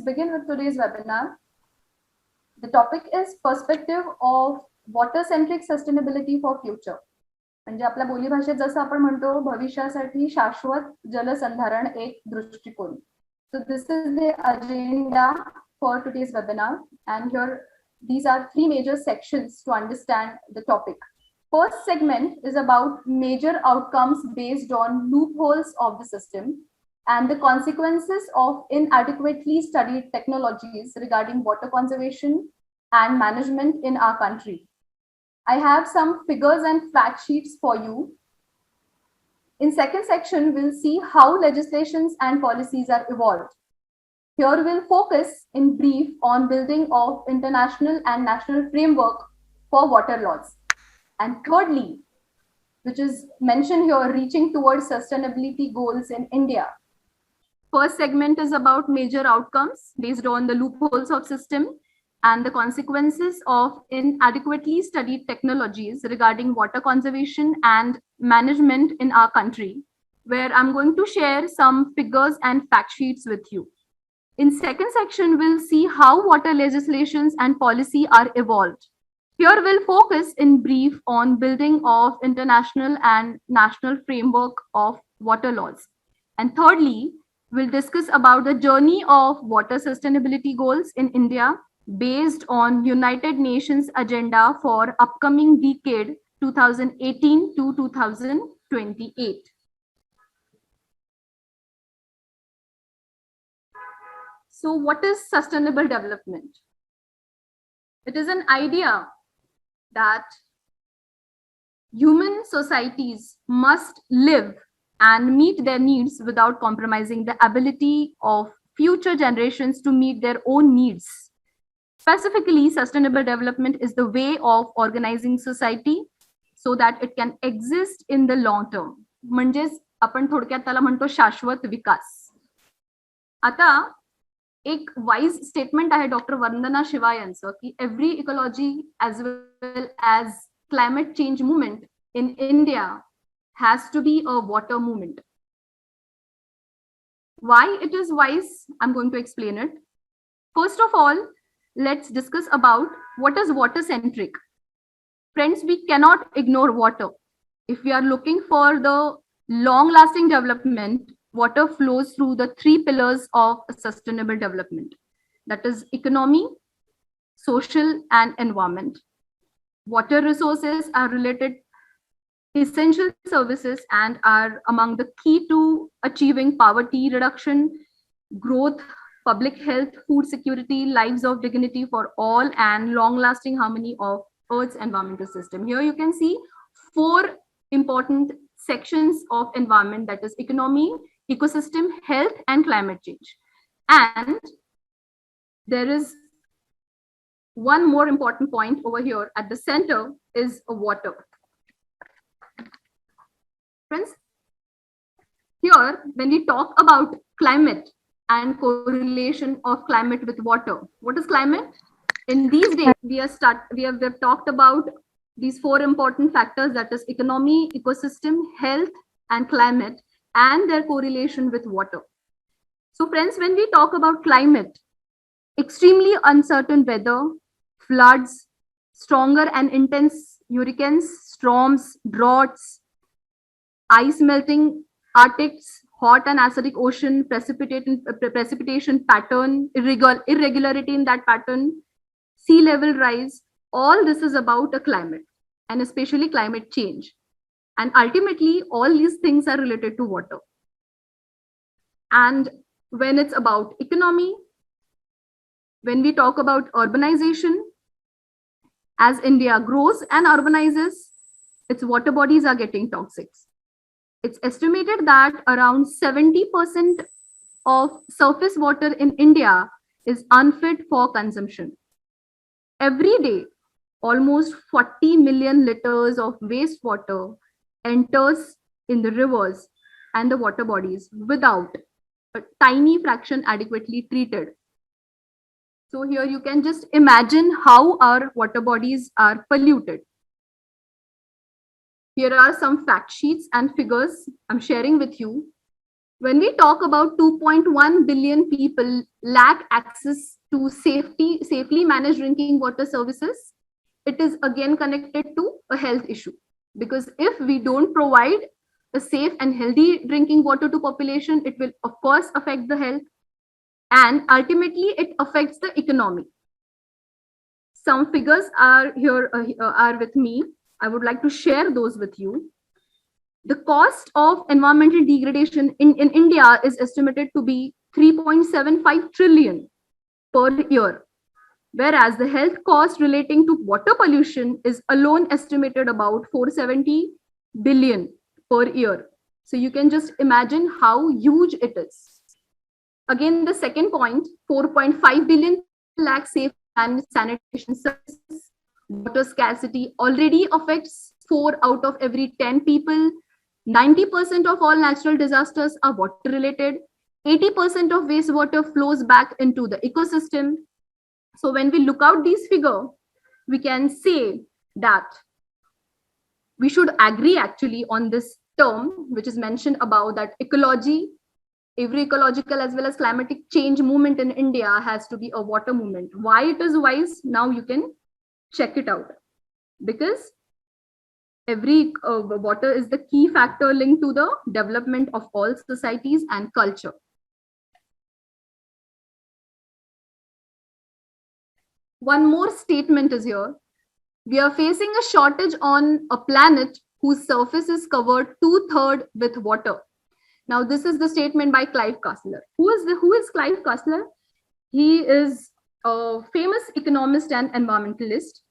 let's begin with today's webinar. The topic is perspective of water-centric sustainability for future. म्हणजे आपल्या बोलीभाषेत जसं आपण म्हणतो भविष्यासाठी शाश्वत जलसंधारण एक दृष्टिकोन. So this is the agenda for today's webinar, and here these are three major sections to understand the topic. First segment is about major outcomes based on loopholes of the system and the consequences of inadequately studied technologies regarding water conservation and management in our country. I have some figures and fact sheets for you. In second section, we'll see how legislations and policies are evolved. Here we'll focus in brief on building of international and national framework for water laws. And thirdly, which is mentioned here, reaching towards sustainability goals in India. First segment is about major outcomes based on the loopholes of system and the consequences of inadequately studied technologies regarding water conservation and management in our country, where I'm going to share some figures and fact sheets with you. In second section, we'll see how water legislations and policy are evolved. Here we'll focus in brief on building of international and national framework of water laws. And thirdly, we'll discuss about the journey of water sustainability goals in India based on United Nations agenda for upcoming decade 2018 to 2028. So what is sustainable development? It is an idea that human societies must live and meet their needs without compromising the ability of future generations to meet their own needs. Specifically, sustainable development is the way of organizing society so that it can exist in the long term. म्हणजेच आपण थोडक्यात त्याला म्हणतो शाश्वत विकास. आता एक wise statement आहे doctor वंदना शिवा यांचं की every ecology as well as climate change movement in India has to be a water movement. Why it is wise? I'm going to explain it. First of all, let's discuss about what is water centric. Friends, we cannot ignore water. If we are looking for the long lasting development, water flows through the three pillars of sustainable development. That is economy, social and environment. Water resources are related essential services and are among the key to achieving poverty reduction, growth, public health, food security, lives of dignity for all, and long-lasting harmony of Earth's environmental system. Here you can see four important sections of environment, that is economy, ecosystem, health, and climate change. And there is one more important point over here at the center is water. Friends, here when we talk about climate and correlation of climate with water, what is climate? In these days, we have talked about these four important factors, that is economy, ecosystem, health, and climate, and their correlation with water. So friends, when we talk about climate, extremely uncertain weather, floods, stronger and intense hurricanes, storms, droughts, ice melting, Arctic's hot and acidic ocean, precipitation pattern, irregularity in that pattern, sea level rise, all this is about a climate, and especially climate change. And ultimately, all these things are related to water. And when it's about economy, when we talk about urbanization, as India grows and urbanizes, its water bodies are getting toxic. It's estimated that around 70% of surface water in India is unfit for consumption. Every day, almost 40 million liters of wastewater enters in the rivers and the water bodies without a tiny fraction adequately treated. So here you can just imagine how our water bodies are polluted. Here are some fact sheets and figures I'm sharing with you. When we talk about 2.1 billion people lack access to safely managed drinking water services, it is again connected to a health issue. Because if we don't provide a safe and healthy drinking water to population, it will of course affect the health, and ultimately it affects the economy. Some figures are here are with me. I would like to share those with you. The cost of environmental degradation in India is estimated to be 3.75 trillion per year, whereas the health cost relating to water pollution is alone estimated about 470 billion per year. So you can just imagine how huge it is. Again, the second point, 4.5 billion lack safe and sanitation services. Water scarcity already affects 4 out of every 10 people. 90% of all natural disasters are water related. 80% of wastewater flows back into the ecosystem. So when we look out these figures, we can say that we should agree actually on this term, which is mentioned about that ecology, every ecological as well as climatic change movement in India has to be a water movement. Why it is wise? Now you can check it out. Because every water is the key factor linked to the development of all societies and culture. One more statement is here. We are facing a shortage on a planet whose surface is covered 2/3 with water. Now, this is the statement by Clive Cussler. Who is Clive Cussler? He is a famous economist and environmentalist,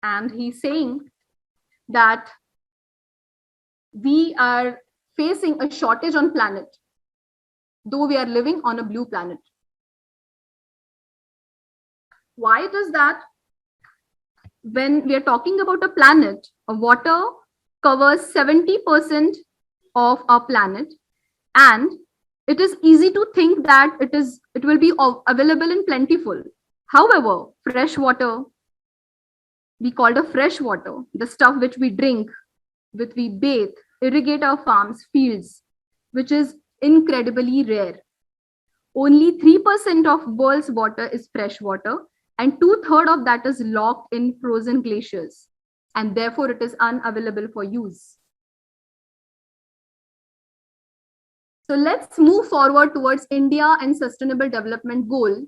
and he's saying that we are facing a shortage on planet, though we are living on a blue planet. Why it is that? When we are talking about a planet, water covers 70% of our planet, and it is easy to think that it will be available in plentiful. However, fresh water, we call it fresh water, the stuff which we drink, which we bathe, irrigate our farms, fields, which is incredibly rare. Only 3% of world's water is fresh water, and 2/3 of that is locked in frozen glaciers, and therefore it is unavailable for use. So let's move forward towards India and Sustainable Development Goal.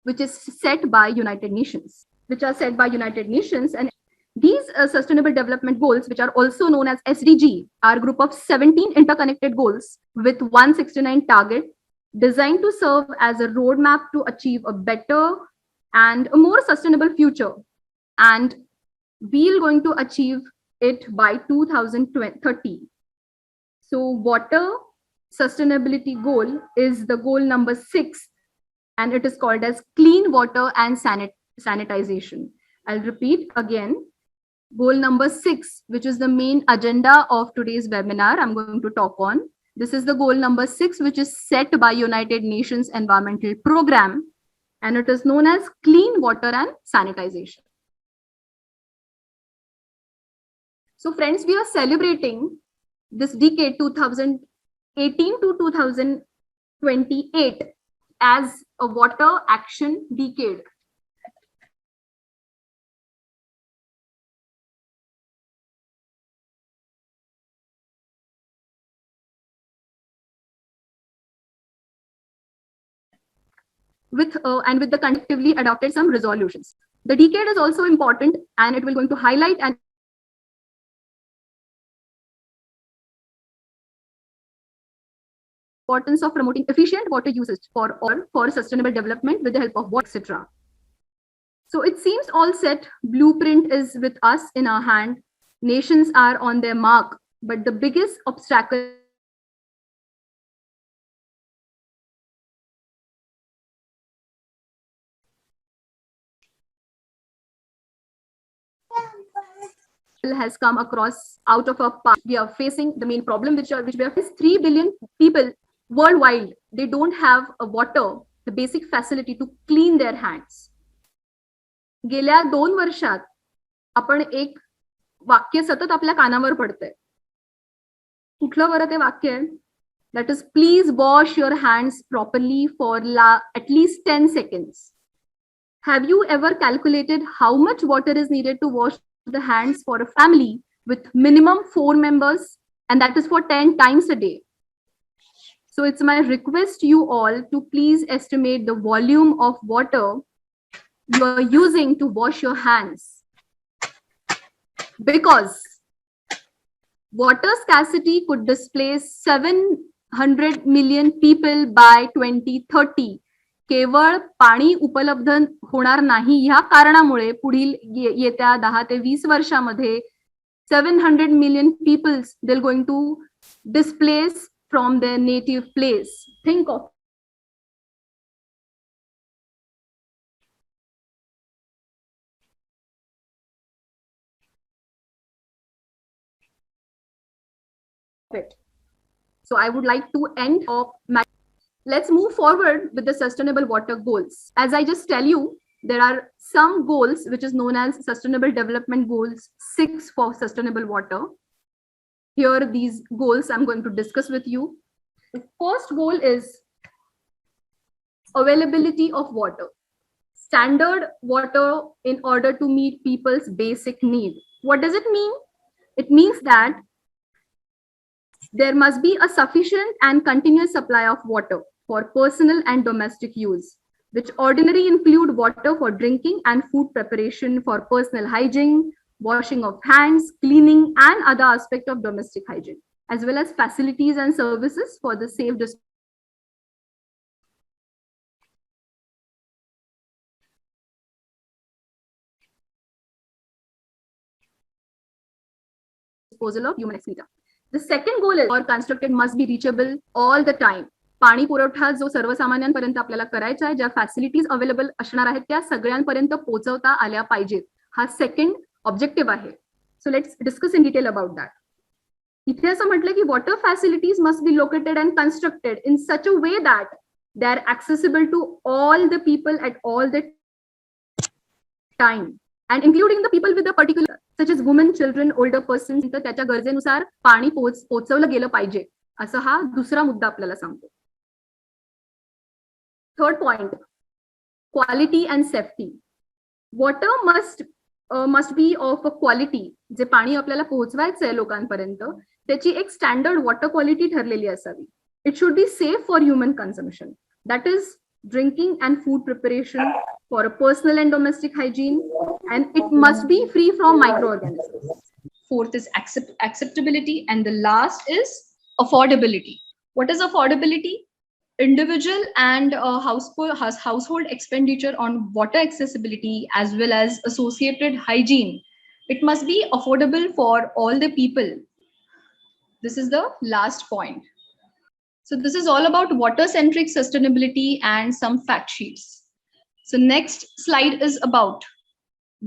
Which is set by United Nations, which are set by United Nations. And these Sustainable Development Goals, which are also known as SDG, are a group of 17 interconnected goals with 169 targets designed to serve as a roadmap to achieve a better and a more sustainable future. And we're going to achieve it by 2030. So water sustainability goal is the goal number 6, and it is called as clean water and sanitization. I'll repeat again. Goal number 6, which is the main agenda of today's webinar I'm going to talk on. This is the goal number 6, which is set by United Nations Environmental Program, and it is known as clean water and sanitization. So friends, we are celebrating this decade 2018 to 2028 as a water action decade. With the collectively adopted some resolutions. The decade is also important, and it will going to highlight and importance of promoting efficient water usage for sustainable development with the help of water, etc. So it seems all set. Blueprint is with us in our hand. Nations are on their mark, but the biggest obstacle has come across out of our path. We are facing the main problem, which we are facing. 3 billion people worldwide, they don't have a water the basic facility to clean their hands. गेल्या 2 वर्षात आपण एक वाक्य सतत आपल्या कानावर पडतंय. कुठलं बरं ते वाक्य आहे? That is, please wash your hands properly for at least 10 seconds. Have you ever calculated how much water is needed to wash the hands for a family with minimum 4 members, and that is for 10 times a day? So it's my request to you all to please estimate the volume of water you are using to wash your hands, because water scarcity could displace 700 million people by 2030. केवळ पाणी उपलब्ध होणार नाही ह्या कारणामुळे पुढील येत्या 10 ते 20 वर्षामध्ये 700 million people they're going to displace from their native place. Think of it. So I would like to end up let's move forward with the sustainable water goals. As I just tell you, there are some goals which is known as Sustainable Development Goals 6 for sustainable water. Here these goals I'm going to discuss with you. The first goal is availability of water. Standard water in order to meet people's basic need. What does it mean? It means that there must be a sufficient and continuous supply of water for personal and domestic use, which ordinarily include water for drinking and food preparation, for personal hygiene, washing of hands, cleaning, and other aspects of domestic hygiene, as well as facilities and services for the safe disposal of human excreta. The second goal is or constructed must be reachable all the time. पाणी पुरवठा जो सर्वसामान्यांपर्यंत आपल्याला करायचा आहे, ज्या facilities available असणार आहेत त्या सगळ्यांपर्यंत पोहोचवता आल्या पाहिजेत, हा सेकंड ऑब्जेक्टिव्ह आहे. So let's discuss in detail about that. इथे असं म्हटलं की water facilities must be located and constructed in such a way that they are accessible to all the people at all the time, and including the people with a particular such as women, children, older persons. तर त्याच्या गरजेनुसार पाणी पोहोचवलं गेलं पाहिजे, असं हा दुसरा मुद्दा आपल्याला सांगतो. Third point, quality and safety. Water must be of a quality. जे पाणी आपल्याला पोहोचवायचं आहे लोकांपर्यंत त्याची एक स्टँडर्ड वॉटर क्वालिटी ठरलेली असावी. It should be safe for human consumption, that is drinking and food preparation, for a personal and domestic hygiene, and it must be free from microorganisms. Fourth is acceptability, and the last is affordability. What is affordability? Individual and household expenditure on water accessibility as well as associated hygiene. It must be affordable for all the people. This is the last point. So this is all about water-centric sustainability and some fact sheets. So next slide is about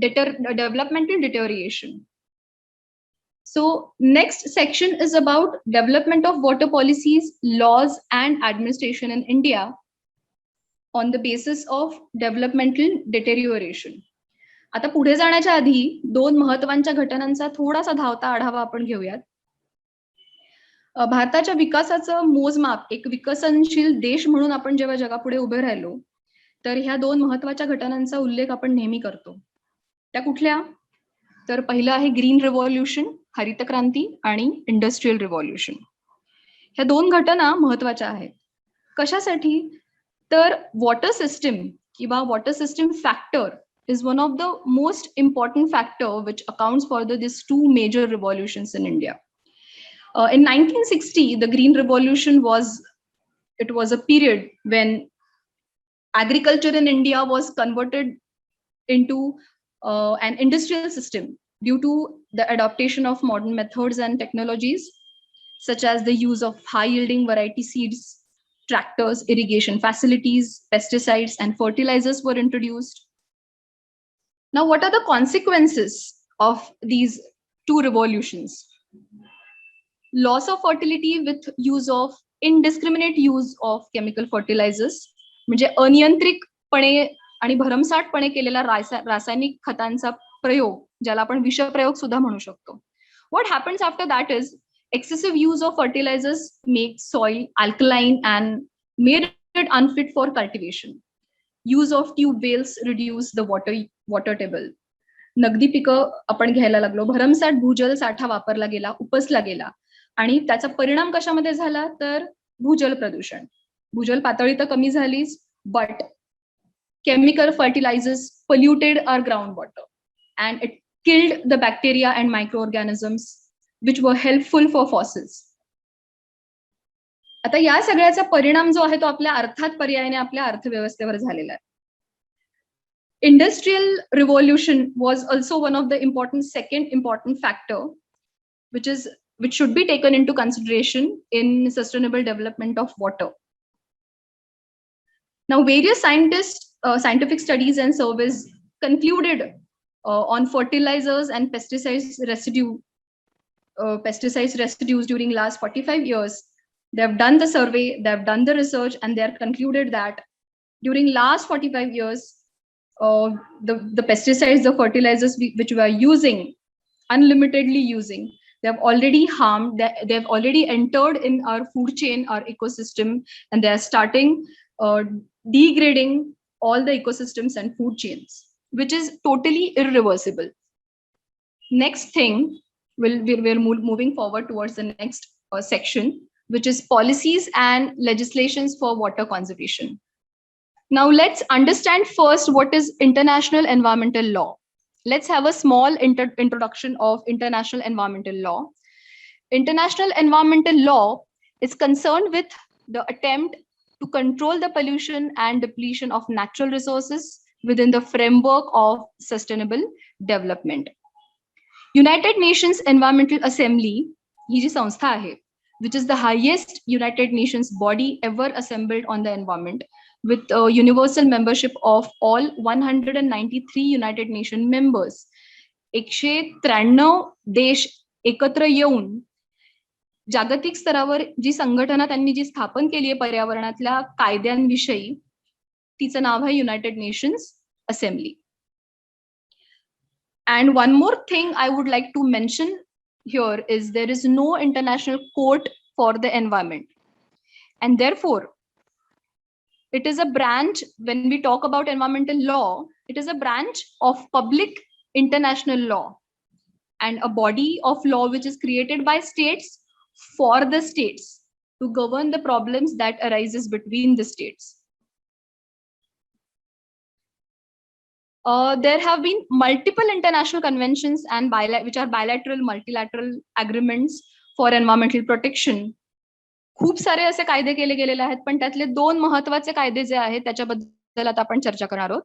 developmental deterioration. So next section is about development of water policies, laws, and administration in India on the basis of developmental deterioration. आता पुढे जाण्याच्या आधी दोन महत्त्वाच्या घटनांचा थोडासा धावता आढावा आपण घेऊयात. भारताच्या विकासाचं मोजमाप एक विकसनशील देश म्हणून आपण जेव्हा जगापुढे उभे राहिलो तर ह्या दोन महत्त्वाच्या घटनांचा उल्लेख आपण नेहमी करतो. त्या कुठल्या? तर पहिलं आहे ग्रीन रिव्हॉल्युशन, हरित क्रांती, आणि इंडस्ट्रियल रिव्हॉल्युशन. ह्या दोन घटना महत्त्वाच्या आहेत. कशासाठी? तर वॉटर सिस्टीम किंवा water system factor is one of the most important factor which accounts for these two major revolutions in India. In 1960, the Green Revolution was a period when agriculture in India was converted into an industrial system due to the adaptation of modern methods and technologies, such as the use of high-yielding variety seeds, tractors, irrigation facilities, pesticides, and fertilizers were introduced. Now, what are the consequences of these two revolutions? Loss of fertility with indiscriminate use of chemical fertilizers, म्हणजे अनियंत्रितपणे आणि भरमसाठपणे केलेला रासायनिक खतांचा प्रयोग, ज्याला आपण विषप्रयोग सुद्धा म्हणू शकतो. What happens after that is excessive use of fertilizers makes soil alkaline and made it unfit for cultivation. Use of tube wells reduce the water table. नगदी पिकं आपण घ्यायला लागलो, भरमसाठ भूजल साठा वापरला गेला, उपसला गेला, आणि त्याचा परिणाम कशामध्ये झाला तर भूजल प्रदूषण. भूजल पातळी तर कमी झालीच, but chemical fertilizers polluted our groundwater and it killed the bacteria and microorganisms which were helpful for fossils. आता या सगळ्याचा परिणाम जो आहे तो आपल्या अर्थात पर्यायाने आपल्या अर्थव्यवस्थेवर झालेला आहे. Industrial revolution was also one of the second important factor which should be taken into consideration in sustainable development of water. Now, various scientific studies and surveys concluded on fertilizers and pesticides residues during last 45 years. They have done the survey, they have done the research, and they have concluded that during last 45 years, the pesticides, the fertilizers which we are using, unlimitedly using, they have already harmed, they have already entered in our food chain, our ecosystem, and they are starting degrading all the ecosystems and food chains, which is totally irreversible. Next thing, we're moving forward towards the next section, which is policies and legislations for water conservation. Now let's understand first what is international environmental law. Let's have a small introduction of international environmental law. International environmental law is concerned with the attempt to control the pollution and depletion of natural resources within the framework of sustainable development. United Nations Environmental Assembly, ही जी संस्था आहे, which is the highest United Nations body ever assembled on the environment, with a universal membership of all 193 United Nations members. 193 देश एकत्र येऊन जागतिक स्तरावर जी संघटना त्यांनी जी स्थापन केली आहे पर्यावरणातल्या कायद्यांविषयी, तिचं नाव आहे United nations assembly. And one more thing I would like to mention here is there is no international court for the environment. And therefore, it is a branch, when we talk about environmental law, it is a branch of public international law and a body of law which is created by states for the states to govern the problems that arises between the states. There have been multiple international conventions and which are bilateral, multilateral agreements for environmental protection. खूप सारे असे कायदे केले गेलेले आहेत, पण त्यातले दोन महत्त्वाचे कायदे जे आहेत त्याच्याबद्दल आता आपण चर्चा करणार आहोत.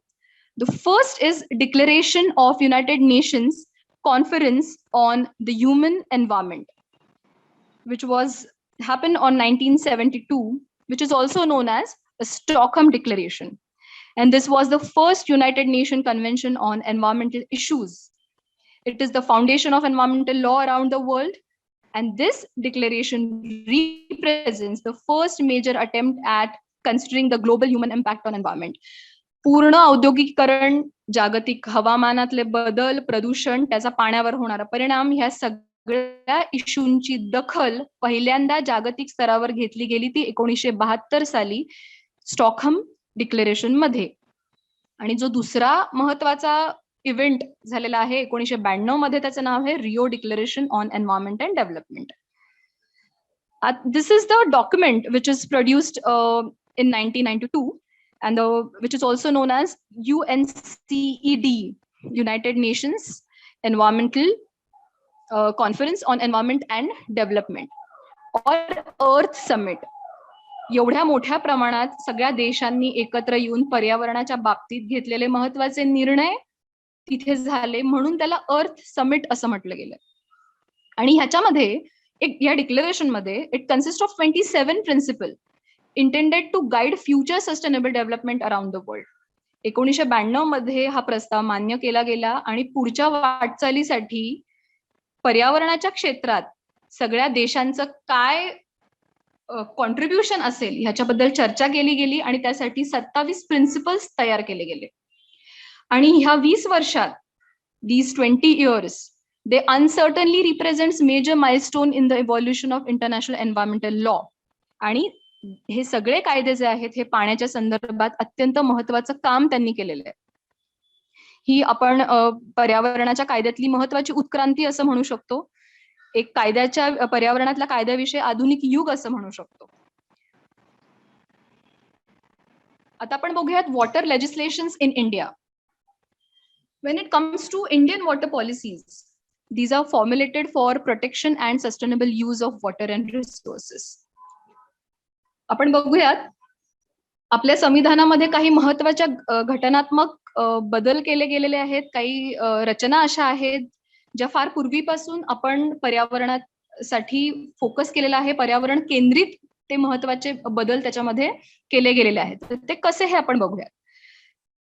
The first is Declaration of United Nations Conference on the Human Environment, which happened on 1972, which is also known as the Stockholm Declaration. And this was the first United Nations Convention on environmental issues. It is the foundation of environmental law around the world. And this declaration represents the first major attempt at considering the global human impact on environment. पूर्ण औद्योगिकीकरण, जागतिक हवामानातले बदल, प्रदूषण, त्याचा पाण्यावर होणारा परिणाम, ह्या सगळ्या इश्यूंची दखल पहिल्यांदा जागतिक स्तरावर घेतली गेली ती 1972 साली स्टॉकहोम डिक्लेरेशन मध्ये. आणि जो दुसरा महत्वाचा इव्हेंट झालेला आहे 1992 मध्ये, त्याचं नाव आहे Rio declaration on environment and development. This is the document which is produced in 1992 and which is also known as UNCED, United Nations Environmental Conference on Environment and Development, or Earth Summit. एवढ्या मोठ्या प्रमाणात सगळ्या देशांनी एकत्र येऊन पर्यावरणाच्या बाबतीत घेतलेले महत्वाचे निर्णय तिथे झाले, म्हणून त्याला अर्थ समिट असं म्हटलं गेलं. आणि ह्याच्यामध्ये या डिक्लेरेशन मध्ये it consist of 27 principle intended to guide future sustainable development around the world. 1992 मध्ये हा प्रस्ताव मान्य केला गेला आणि पुढच्या वाटचालीसाठी पर्यावरणाच्या क्षेत्रात सगळ्या देशांचं काय कॉन्ट्रीब्युशन असेल ह्याच्याबद्दल चर्चा केली गेली आणि त्यासाठी 27 प्रिन्सिपल्स तयार केले गेले. आणि ह्या 20 वर्षात, these 20 years, they uncertainly represents major milestone in the evolution of international environmental law. आणि हे सगळे कायदे जे आहेत हे पाण्याच्या संदर्भात अत्यंत महत्वाचं काम त्यांनी केलेलं आहे. ही आपण पर्यावरणाच्या कायद्यातली महत्वाची उत्क्रांती असं म्हणू शकतो. एक कायद्याच्या पर्यावरणातल्या कायद्याविषयी आधुनिक युग असं म्हणू शकतो. आता आपण बघूयात water legislations in India. When it comes to Indian water policies, these are formulated for protection and sustainable use of water and resources. आपण बघूयात आपल्या संविधानामध्ये काही महत्वाच्या घटनात्मक बदल केले गेलेले आहेत. काही रचना अशा आहेत ज्या फार पूर्वीपासून आपण पर्यावरणासाठी फोकस केलेला आहे. पर्यावरण केंद्रित ते महत्वाचे बदल त्याच्यामध्ये केले गेलेले आहेत. ते कसे हे आपण बघूयात.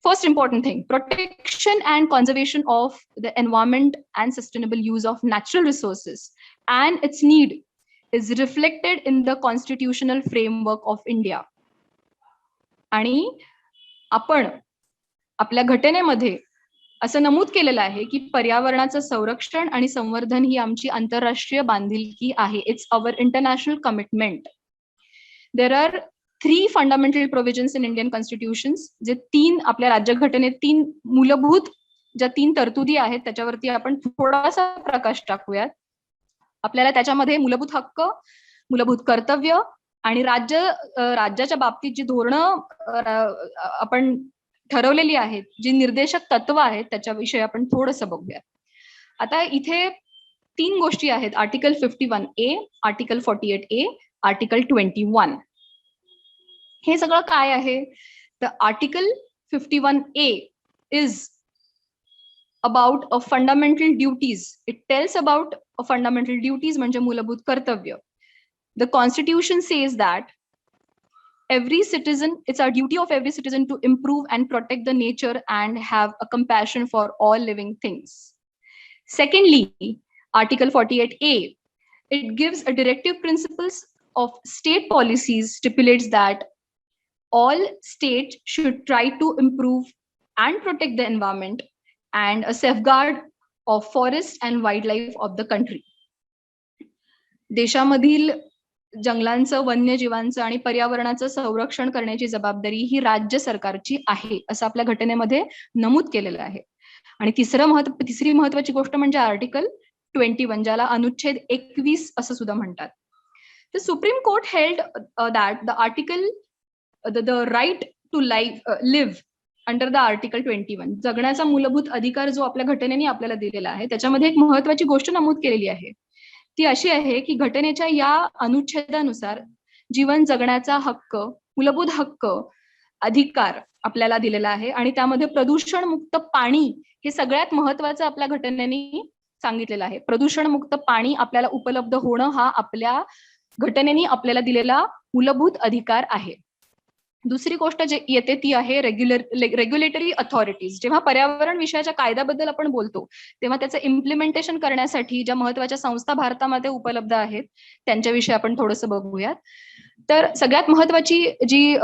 First important thing, protection and conservation of the environment and sustainable use of natural resources and its need is reflected in the constitutional framework of India. आणि आपण आपल्या घटनेमध्ये असं नमूद केलेलं आहे की पर्यावरणाचं संरक्षण आणि संवर्धन ही आमची आंतरराष्ट्रीय बांधिलकी आहे. It's our international commitment. There are 3 fundamental provisions in Indian constitutions, जे 3 आपल्या राज्यघटनेत 3 मूलभूत ज्या 3 तरतुदी आहेत त्याच्यावरती आपण थोडासा प्रकाश टाकूयात. आपल्याला त्याच्यामध्ये मूलभूत हक्क, मूलभूत कर्तव्य आणि राज्याच्या बाबतीत जी धोरणं आपण ठरवलेली आहेत, जी निर्देशक तत्व आहेत त्याच्याविषयी आपण थोडंसं बघूया. आता इथे 3 गोष्टी आहेत. Article 51A, article 48A, article 21. हे सगळं काय आहे? तर article 51A is about a fundamental duties. It tells about a fundamental duties म्हणजे मूलभूत कर्तव्य. The Constitution says that every citizen, it's our duty of every citizen to improve and protect the nature and have a compassion for all living things. Secondly, Article 48A, it gives a directive principles of state policies, stipulates that all states should try to improve and protect the environment and a safeguard of forest and wildlife of the country. देशामधील जंगलांचं, वन्यजीवांचं आणि पर्यावरणाचं संरक्षण करण्याची जबाबदारी ही राज्य सरकारची आहे असं आपल्या घटनेमध्ये नमूद केलेलं आहे. आणि तिसरी महत्वाची गोष्ट म्हणजे आर्टिकल 21, ज्याला अनुच्छेद 21 असं सुद्धा म्हणतात. The Supreme Court held that the article, the right to live under the Article 21, जगण्याचा मूलभूत अधिकार जो आपल्या घटनेने आपल्याला दिलेला आहे त्याच्यामध्ये एक महत्वाची गोष्ट नमूद केलेली आहे. ती अशी आहे की घटनेच्या या अनुच्छेदानुसार जीवन जगण्याचा हक्क, मूलभूत हक्क, अधिकार आपल्याला दिलेला आहे. आणि त्यामध्ये प्रदूषण मुक्त पाणी हे सगळ्यात महत्वाचं आपल्या घटनेने सांगितलेलं आहे. प्रदूषण मुक्त पाणी आपल्याला उपलब्ध होणं हा आपल्या घटनेने आपल्याला दिलेला मूलभूत अधिकार आहे. दुसरी गोष्ट जे येते ती आहे रेग्युलेटरी अथॉरिटीज. जेव्हा पर्यावरण विषयाच्या कायद्याबद्दल आपण बोलतो तेव्हा त्याचं इम्प्लिमेंटेशन करण्यासाठी ज्या महत्वाच्या संस्था भारतामध्ये उपलब्ध आहेत त्यांच्याविषयी आपण थोडंसं बघूयात. तर सगळ्यात महत्वाची जी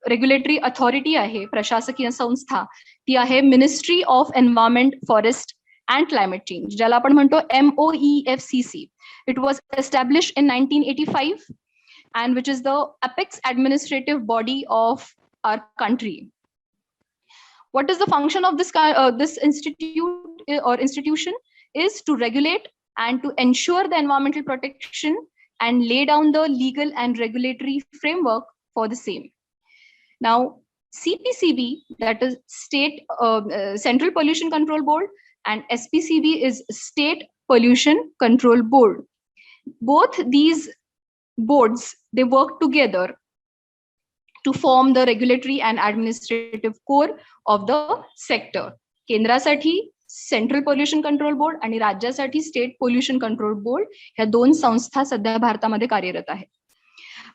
रेग्युलेटरी अथॉरिटी आहे, प्रशासकीय संस्था, ती आहे ministry of environment, forest and climate change, ज्याला आपण म्हणतो MOEFCC. It was established in 1985 and which is the apex administrative body of our country. What is the function of this institute or institution? Is to regulate and to ensure the environmental protection and lay down the legal and regulatory framework for the same. Now, CPCB, that is State Central Pollution Control Board, and SPCB is State Pollution Control Board. Both these boards, they work together to form the regulatory and administrative core of the sector. केंद्रासाठी central pollution control board आणि राज्यासाठी state pollution control board ह्या 2 संस्था सध्या भारतामध्ये कार्यरत आहेत.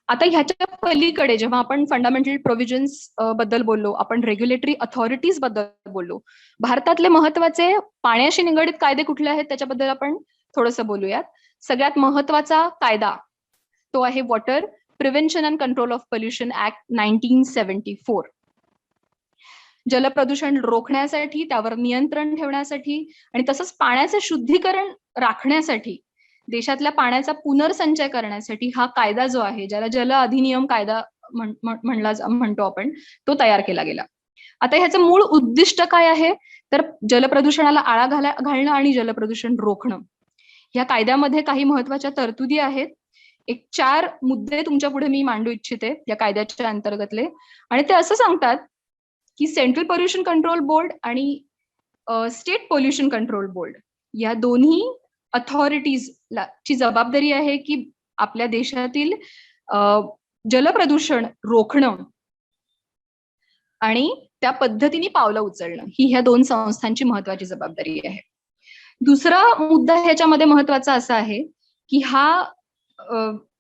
आता ह्याच्या पलीकडे जेव्हा आपण फंडामेंटल प्रोव्हिजन्स बद्दल बोललो, आपण रेग्युलेटरी अथॉरिटीज बद्दल बोललो, भारतातले महत्वाचे पाण्याशी निगडीत कायदे कुठले आहेत त्याच्याबद्दल आपण थोडंसं बोलूयात. सगळ्यात महत्वाचा कायदा तो आहे water prevention and control of pollution act 1974. जलप्रदूषण रोखण्यासाठी, त्यावर नियंत्रण ठेवण्यासाठी आणि तसंच पाण्याचं शुद्धीकरण राखण्यासाठी, देशातल्या पाण्याचा पुनर्संचय करण्यासाठी हा कायदा जो आहे, ज्याला जल अधिनियम कायदा म्हणतो आपण, तो तयार केला गेला. आता ह्याचं मूळ उद्दिष्ट काय आहे, तर जलप्रदूषणाला आळा घालणं आणि जलप्रदूषण रोखणं. या कायद्यामध्ये काही महत्वाच्या तरतुदी आहेत. एक 4 मुद्दे तुमच्या पुढे मी मांडू इच्छिते या कायद्याच्या अंतर्गतले, आणि ते असं सांगतात की सेंट्रल पोल्युशन कंट्रोल बोर्ड आणि स्टेट पोल्युशन कंट्रोल बोर्ड या दोन्ही अथॉरिटीज ची जबाबदारी आहे की आपल्या देशातील जलप्रदूषण रोखणं आणि त्या पद्धतीने पावलं उचलणं ही ह्या 2 संस्थांची महत्वाची जबाबदारी आहे. दुसरा मुद्दा ह्याच्यामध्ये महत्वाचा असा आहे की हा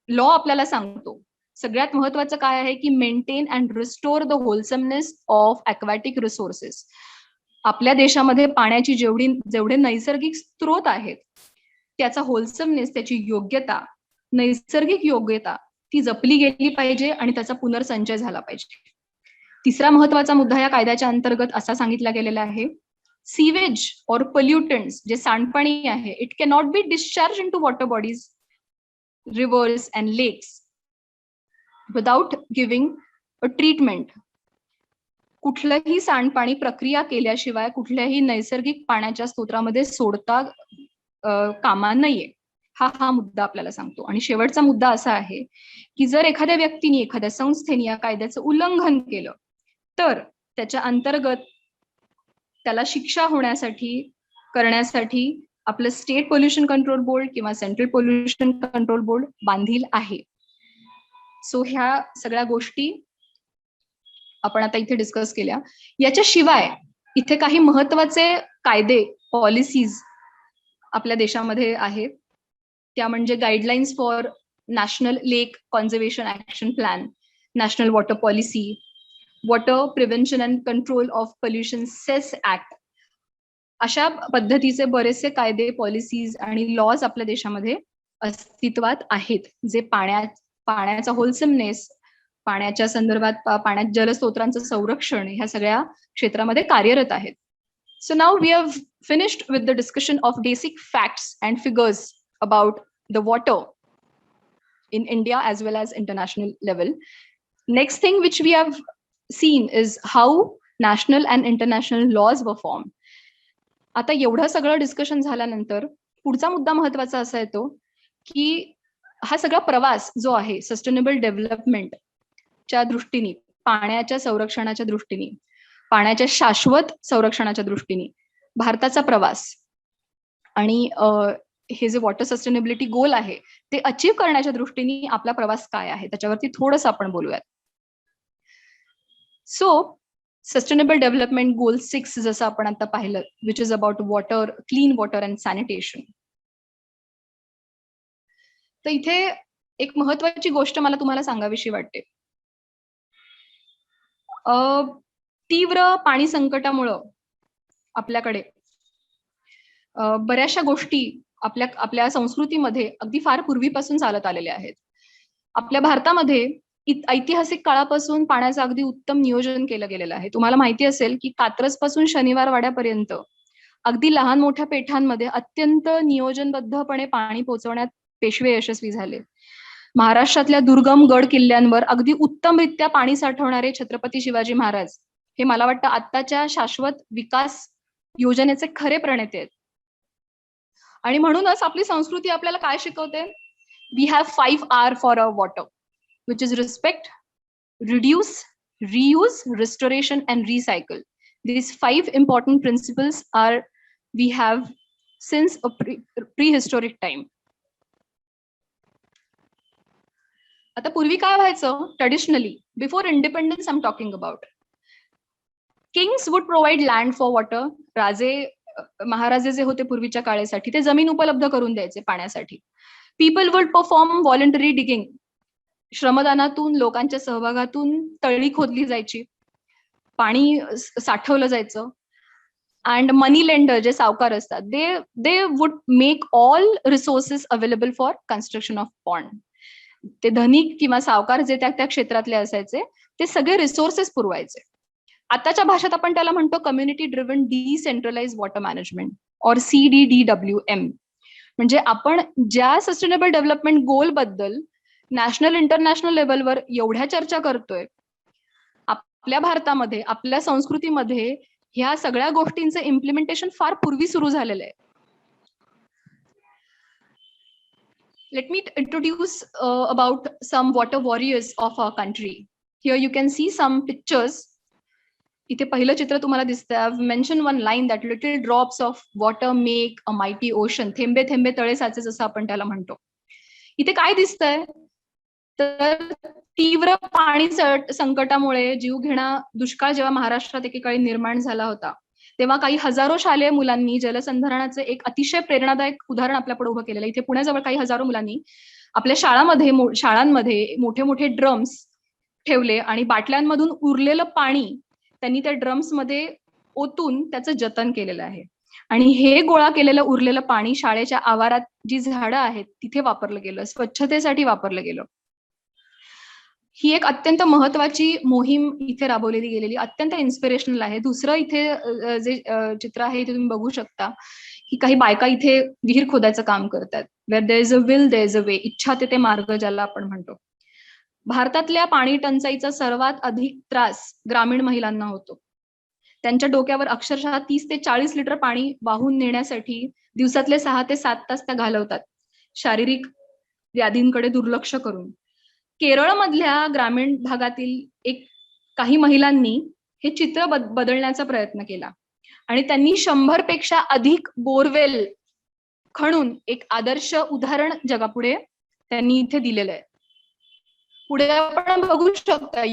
लॉ आपल्याला सांगतो, सगळ्यात महत्वाचं काय आहे की maintain and restore the wholesomeness of aquatic resources. आपल्या देशामध्ये पाण्याची जेवढे नैसर्गिक स्रोत आहेत त्याचा होलसमनेस, त्याची योग्यता, नैसर्गिक योग्यता ती जपली गेली पाहिजे आणि त्याचा पुनर्संचय झाला पाहिजे. तिसरा महत्वाचा मुद्दा या कायद्याच्या अंतर्गत असा सांगितला गेलेला आहे, सीवेज और पोल्युटंट्स जे सांडपाणी आहे, it can not be discharge into water bodies, rivers and lakes without giving a treatment. कुठलंही सांडपाणी प्रक्रिया केल्याशिवाय कुठल्याही नैसर्गिक पाण्याच्या स्तोत्रामध्ये सोडता कामा नये, हा मुद्दा आपल्याला सांगतो. आणि शेवटचा मुद्दा असा आहे की जर एखाद्या व्यक्तीने, एखाद्या संस्थेने या कायद्याचं उल्लंघन केलं तर त्याच्या अंतर्गत त्याला शिक्षा करण्यासाठी आपलं स्टेट पोल्युशन कंट्रोल बोर्ड किंवा सेंट्रल पोल्युशन कंट्रोल बोर्ड बांधील आहे. सो ह्या सगळ्या गोष्टी आपण आता इथे डिस्कस केल्या. याच्याशिवाय इथे काही महत्वाचे कायदे, पॉलिसीज आपल्या देशामध्ये आहेत. त्या म्हणजे guidelines for national lake conservation action plan, national water policy, water prevention and control of pollution cess act. अशा पद्धतीचे बरेचसे कायदे, पॉलिसीज आणि लॉज आपल्या देशामध्ये अस्तित्वात आहेत, जे पाण्याचा होलसमनेस, पाण्याच्या संदर्भात पाण्यात जलस्रोतांचं संरक्षण ह्या सगळ्या क्षेत्रामध्ये कार्यरत आहेत. So now we have finished with the discussion of basic facts and figures about the water in India as well as international level. Next thing which we have seen is how national and international laws were formed. आता एवढं सगळं discussion झाल्यानंतर पुढचा मुद्दा महत्वाचा असा येतो की हा सगळा प्रवास जो आहे सस्टेनेबल डेव्हलपमेंटच्या दृष्टीने, पाण्याच्या संरक्षणाच्या दृष्टीने, पाण्याच्या शाश्वत संरक्षणाच्या दृष्टीने भारताचा प्रवास आणि हे जे वॉटर सस्टेनेबिलिटी गोल आहे ते अचीव्ह करण्याच्या दृष्टीने आपला प्रवास काय आहे त्याच्यावरती थोडंसं आपण बोलूयात. सो सस्टेनेबल डेव्हलपमेंट गोल 6 जसं आपण आता पाहिलं, which is about water, clean water and sanitation. तर इथे एक महत्वाची गोष्ट मला तुम्हाला सांगावीशी वाटते. तीव्र पाणी संकटामुळं आपल्याकडे बऱ्याचशा गोष्टी आपल्या संस्कृतीमध्ये अगदी फार पूर्वीपासून चालत आलेल्या आहेत. आपल्या भारतामध्ये ऐतिहासिक काळापासून पाण्याचं अगदी उत्तम नियोजन केलं गेलेलं आहे. तुम्हाला माहिती असेल की कात्रज पासून शनिवार वाड्यापर्यंत अगदी लहान मोठ्या पेठांमध्ये अत्यंत नियोजनबद्धपणे पाणी पोहोचवण्यात पेशवे यशस्वी झाले. महाराष्ट्रातल्या दुर्गम गड किल्ल्यांवर अगदी उत्तमरित्या पाणी साठवणारे छत्रपती शिवाजी महाराज हे मला वाटतं आत्ताच्या शाश्वत विकास योजनेचे खरे प्रणेते आहेत. आणि म्हणूनच आपली संस्कृती आपल्याला काय शिकवते, we have 5 R for our water, which is respect, reduce, reuse, restoration and recycle. These 5 important principles we have since a prehistoric time. आता पूर्वी काय व्हायचं, traditionally before independence I am talking about, Kings would provide land for water. महाराजे जे होते पूर्वीच्या काळासाठी ते जमीन उपलब्ध करून द्यायचे पाण्यासाठी. People would perform voluntary digging, श्रमदानातून, लोकांच्या सहभागातून तळी खोदली जायची, पाणी साठवलं जायचं. अँड मनी लेंडर जे सावकार असतात they would make all resources available for construction of pond. ते धनिक किंवा सावकार जे त्या त्या क्षेत्रातले असायचे ते सगळे रिसोर्सेस पुरवायचे. आताच्या भाषेत आपण त्याला म्हणतो community driven decentralize water management और CDDWM. म्हणजे आपण ज्या सस्टेनेबल डेव्हलपमेंट गोल बद्दल नॅशनल इंटरनॅशनल लेवलवर एवढ्या चर्चा करतोय, आपल्या भारतामध्ये आपल्या संस्कृतीमध्ये ह्या सगळ्या गोष्टींचं इम्प्लिमेंटेशन फार पूर्वी सुरू झालेलं आहे. Let me introduce about some water warriors of our country. Here you can see some pictures. इथे पहिलं चित्र तुम्हाला दिसतंय. I've mentioned one line that little drops of water make a mighty ocean. थेंबे थेंबे तळे साचे जसं आपण त्याला म्हणतो. इथे काय दिसतंय तर तीव्र पाणी संकटामुळे जीवघेणा दुष्काळ जेव्हा महाराष्ट्रात एकेकाळी निर्माण झाला होता, तेव्हा काही हजारो शालेय मुलांनी जलसंधारणाचे एक अतिशय प्रेरणादायक उदाहरण आपल्या पुढे उभं केलेलं. इथे पुण्याजवळ काही हजारो मुलांनी आपल्या शाळांमध्ये मोठे मोठे ड्रम्स ठेवले आणि बाटल्यांमधून उरलेलं पाणी त्यांनी त्या ड्रम्स मध्ये ओतून त्याचं जतन केलेलं आहे. आणि हे गोळा केलेलं उरलेलं पाणी शाळेच्या आवारात जी झाडं आहेत तिथे वापरलं गेलं, स्वच्छतेसाठी वापरलं गेलं. ही एक अत्यंत महत्वाची मोहीम इथे राबवलेली गेलेली, अत्यंत इन्स्पिरेशनल आहे. दुसरं इथे जे चित्र आहे इथे तुम्ही बघू शकता की काही बायका इथे विहीर खोदायचं काम करतात. Where there is a will there is a way. इच्छा तेथे मार्ग ज्याला आपण म्हणतो. भारतातल्या पाणी टंचाईचा सर्वात अधिक त्रास ग्रामीण महिलांना होतो. त्यांच्या डोक्यावर अक्षरशः 30 ते 40 लिटर पाणी वाहून नेण्यासाठी दिवसातले 6 ते 7 तास त्या घालवतात, शारीरिक व्याधींकडे दुर्लक्ष करून. केरळमधल्या ग्रामीण भागातील काही महिलांनी हे चित्र बदलण्याचा प्रयत्न केला आणि त्यांनी 100 पेक्षा अधिक बोरवेल खणून एक आदर्श उदाहरण जगापुढे त्यांनी इथे दिलेलं आहे. पुढे आपण बघू शकता,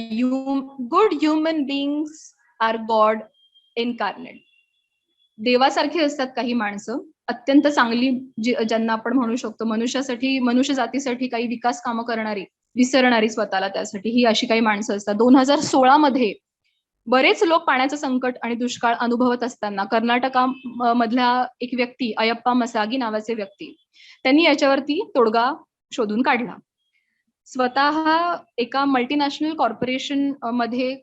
good human beings are god incarnate. देवासारखी असतात काही माणसं, अत्यंत चांगली, ज्यांना आपण म्हणू शकतो मनुष्य जातीसाठी काही विकास कामं करणारी, विसरणारी स्वतःला त्यासाठी, ही अशी काही माणसं असतात. 2016 मध्ये बरेच लोक पाण्याचं संकट आणि दुष्काळ अनुभवत असताना कर्नाटकामधल्या एक व्यक्ती, अयप्पा मसागी नावाचे व्यक्ती, त्यांनी याच्यावरती तोडगा शोधून काढला. स्वतः एका मल्टीनॅशनल कॉर्पोरेशन मध्ये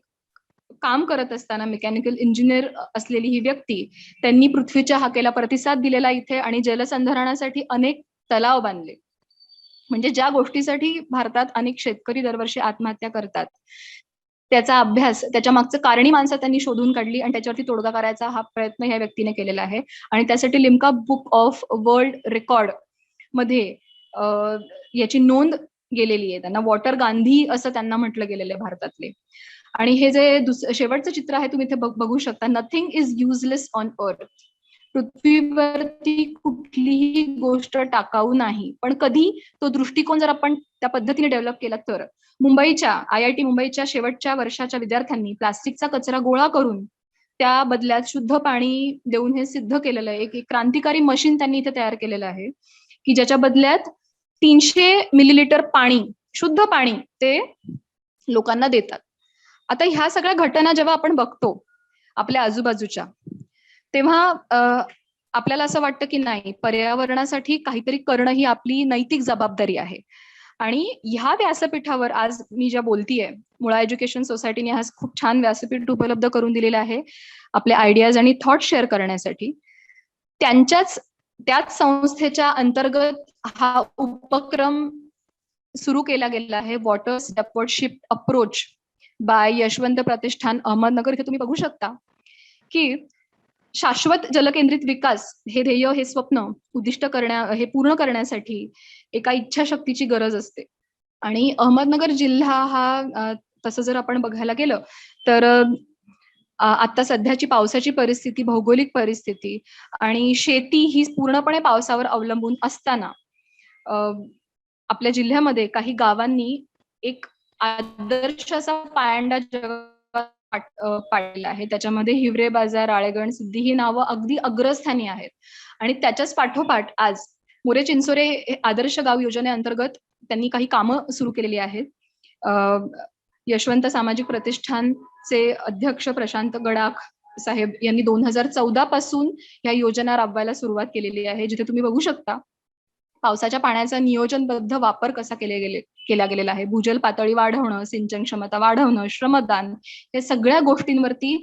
काम करत असताना मेकॅनिकल इंजिनियर असलेली ही व्यक्ती, त्यांनी पृथ्वीच्या हाकेला प्रतिसाद दिलेला इथे आणि जलसंधारणासाठी अनेक तलाव बांधले. म्हणजे ज्या गोष्टीसाठी भारतात अनेक शेतकरी दरवर्षी आत्महत्या करतात, त्याचा अभ्यास, त्याच्या मागचं कारणी माणसं त्यांनी शोधून काढली आणि त्याच्यावरती तोडगा करायचा हा प्रयत्न ह्या व्यक्तीने केलेला आहे. आणि त्यासाठी Limca book of world record मध्ये याची नोंद गेलेली आहे. त्यांना वॉटर गांधी असं त्यांना म्हटलं गेलेलं आहे भारतातले. आणि हे जे शेवटचं चित्र आहे तुम्ही इथे बघू शकता, nothing is useless on earth. पृथ्वीवरती कुठलीही गोष्ट टाकाऊ नाही, पण कधी तो दृष्टिकोन जर आपण त्या पद्धतीने डेव्हलप केला तर. IIT मुंबईच्या शेवटच्या वर्षाच्या विद्यार्थ्यांनी प्लास्टिकचा कचरा गोळा करून त्या बदल्यात शुद्ध पाणी देऊन हे सिद्ध केलेलं आहे. एक क्रांतिकारी मशीन त्यांनी इथे तयार केलेलं आहे की ज्याच्या बदल्यात 300 मिलीलिटर पाणी, शुद्ध पाणी ते लोकांना देतात. आता ह्या सगळ्या घटना जेव्हा आपण बघतो आपल्या आजूबाजूच्या, तेव्हा आपल्याला असं वाटतं की नाही, पर्यावरणासाठी काहीतरी करणं ही आपली नैतिक जबाबदारी आहे. आणि ह्या व्यासपीठावर आज मी ज्या बोलतीये, मुळा एज्युकेशन सोसायटीने आज खूप छान व्यासपीठ उपलब्ध करून दिलेलं आहे आपले आयडियाज आणि थॉट शेअर करण्यासाठी. त्याच संस्थेच्या अंतर्गत हा उपक्रम सुरू केला गेला आहे, वॉटर स्टेपवर्डशिप अप्रोच बाय यशवंत प्रतिष्ठान अहमदनगर. इथे तुम्ही बघू शकता की शाश्वत जलकेंद्रित विकास हे ध्येय, हे स्वप्न उद्दिष्ट हे पूर्ण करण्यासाठी एका इच्छाशक्तीची गरज असते. आणि अहमदनगर जिल्हा हा तसं जर आपण बघायला गेलं तर आता सध्याची पावसाची परिस्थिती, भौगोलिक परिस्थिती आणि शेती ही पूर्णपणे पावसावर अवलंबून असताना आपल्या जिल्ह्यामध्ये काही गावांनी एक आदर्श असा पायंडा पाडलेला आहे. त्याच्यामध्ये हिवरे बाजार, राळेगण, सिद्धी ही नावं अगदी अग्रस्थानी आहेत. आणि त्याच्याच पाठोपाठ आज मोरे चिंचोरे आदर्श गाव योजनेअंतर्गत त्यांनी काही कामं सुरू केलेली आहेत. यशवंत सामाजिक प्रतिष्ठानचे अध्यक्ष प्रशांत गडाख साहेब यांनी 2014 पासून या योजना राबवायला सुरुवात केलेली आहे, जिथे तुम्ही बघू शकता पावसाच्या पाण्याचा नियोजनबद्ध वापर कसा केला गेलेला आहे, भूजल पातळी वाढवणं, सिंचन क्षमता वाढवणं, श्रमदान, हे सगळ्या गोष्टींवरती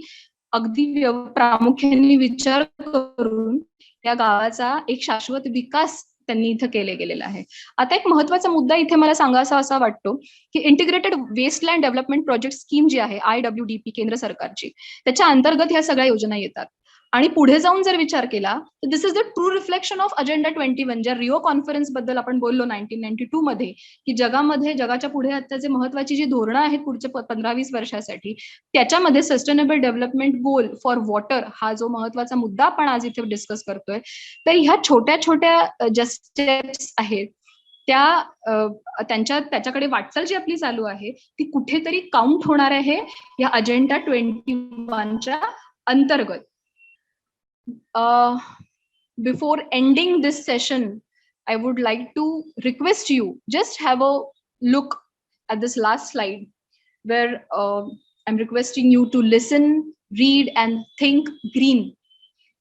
अगदी प्रामुख्याने विचार करून या गावाचा एक शाश्वत विकास त्यांनी इथं केले गेलेला आहे. आता एक महत्वाचा मुद्दा इथे मला सांगायचा असा वाटतो की integrated wasteland development project scheme जी आहे IWDP केंद्र सरकारची, त्याच्या अंतर्गत ह्या सगळ्या योजना येतात. आणि पुढे जाऊन जर विचार केला तर this is the true reflection of agenda 21, ज्या रिओ कॉन्फरन्स बद्दल आपण बोललो 1992 मध्ये, की जगाच्या पुढे आता जे महत्वाची जी धोरणं आहेत पुढच्या 15-20 वर्षासाठी, त्याच्यामध्ये sustainable development goal for water हा जो महत्वाचा मुद्दा आपण आज इथे डिस्कस करतोय, तर ह्या छोट्या छोट्या ज्या स्टेप्स आहेत त्याच्याकडे वाटचाल जी आपली चालू आहे ती कुठेतरी काउंट होणार आहे या अजेंडा 21च्या अंतर्गत. Before ending this session, I would like to request you just have a look at this last slide where I'm requesting you to listen, read and think green.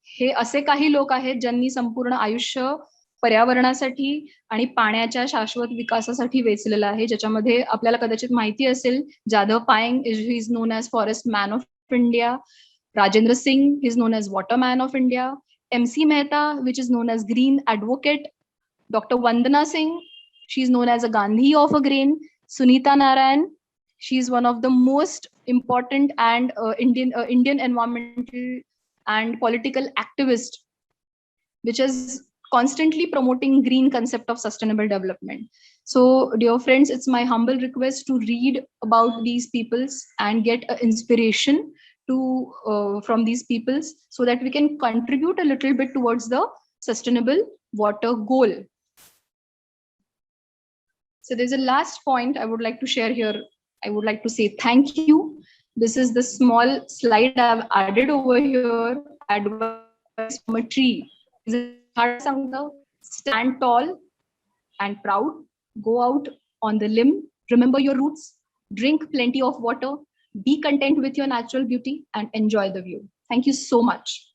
हे असे काही लोक आहेत ज्यांनी संपूर्ण आयुष्य पर्यावरणासाठी आणि पाण्याच्या शाश्वत विकासासाठी वेचलेलं आहे, ज्याच्यामध्ये आपल्याला कदाचित माहिती असेल Jadhav Payeng is known as forest man of India, Rajendra Singh is known as Waterman of India, MC Mehta, which is known as Green Advocate, Dr. Vandana Singh, she is known as a Gandhi of a grain, Sunita Narayan, she is one of the most important and Indian environmental and political activist, which is constantly promoting green concept of sustainable development. So, dear friends, it's my humble request to read about these peoples and get inspiration from these peoples so that we can contribute a little bit towards the sustainable water goal. So there's a last point I would like to share here. I would like to say thank you. This is the small slide I've added over here. Advice from a tree. Stand tall and proud. Go out on the limb. Remember your roots. Drink plenty of water. Be content with your natural beauty and enjoy the view. Thank you so much.